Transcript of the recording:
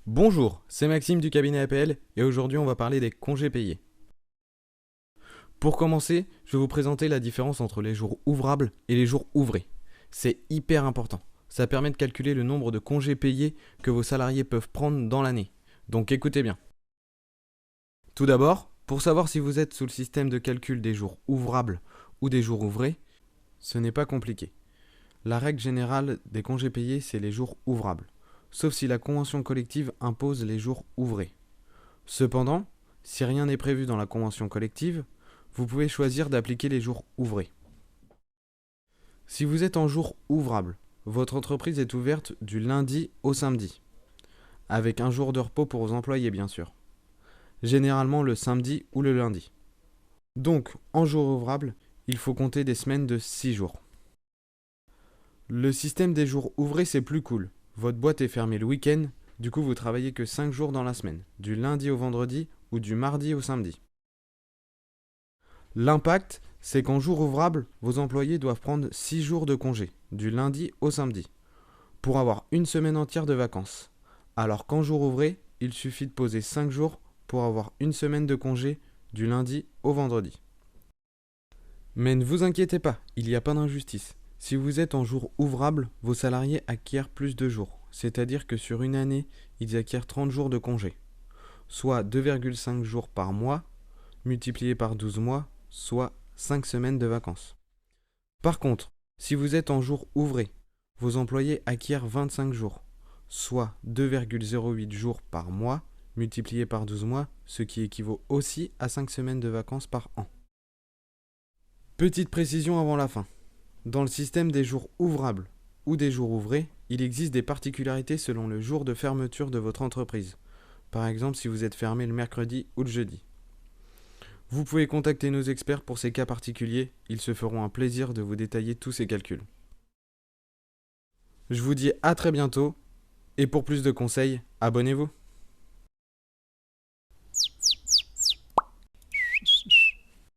Bonjour, c'est Maxime du cabinet APL et aujourd'hui on va parler des congés payés. Pour commencer, je vais vous présenter la différence entre les jours ouvrables et les jours ouvrés. C'est hyper important. Ça permet de calculer le nombre de congés payés que vos salariés peuvent prendre dans l'année. Donc écoutez bien. Tout d'abord, pour savoir si vous êtes sous le système de calcul des jours ouvrables ou des jours ouvrés, ce n'est pas compliqué. La règle générale des congés payés, c'est les jours ouvrables, sauf si la convention collective impose les jours ouvrés. Cependant, si rien n'est prévu dans la convention collective, vous pouvez choisir d'appliquer les jours ouvrés. Si vous êtes en jour ouvrable, votre entreprise est ouverte du lundi au samedi, avec un jour de repos pour vos employés bien sûr, généralement le samedi ou le lundi. Donc, en jour ouvrable, il faut compter des semaines de 6 jours. Le système des jours ouvrés, c'est plus cool. Votre boîte est fermée le week-end, du coup vous travaillez que 5 jours dans la semaine, du lundi au vendredi ou du mardi au samedi. L'impact, c'est qu'en jour ouvrable, vos employés doivent prendre 6 jours de congé, du lundi au samedi, pour avoir une semaine entière de vacances. Alors qu'en jour ouvré, il suffit de poser 5 jours pour avoir une semaine de congé, du lundi au vendredi. Mais ne vous inquiétez pas, il n'y a pas d'injustice. Si vous êtes en jour ouvrable, vos salariés acquièrent plus de jours, c'est-à-dire que sur une année, ils acquièrent 30 jours de congé, soit 2,5 jours par mois, multiplié par 12 mois, soit 5 semaines de vacances. Par contre, si vous êtes en jour ouvré, vos employés acquièrent 25 jours, soit 2,08 jours par mois, multiplié par 12 mois, ce qui équivaut aussi à 5 semaines de vacances par an. Petite précision avant la fin. Dans le système des jours ouvrables ou des jours ouvrés, il existe des particularités selon le jour de fermeture de votre entreprise. Par exemple, si vous êtes fermé le mercredi ou le jeudi. Vous pouvez contacter nos experts pour ces cas particuliers, ils se feront un plaisir de vous détailler tous ces calculs. Je vous dis à très bientôt, et pour plus de conseils, abonnez-vous.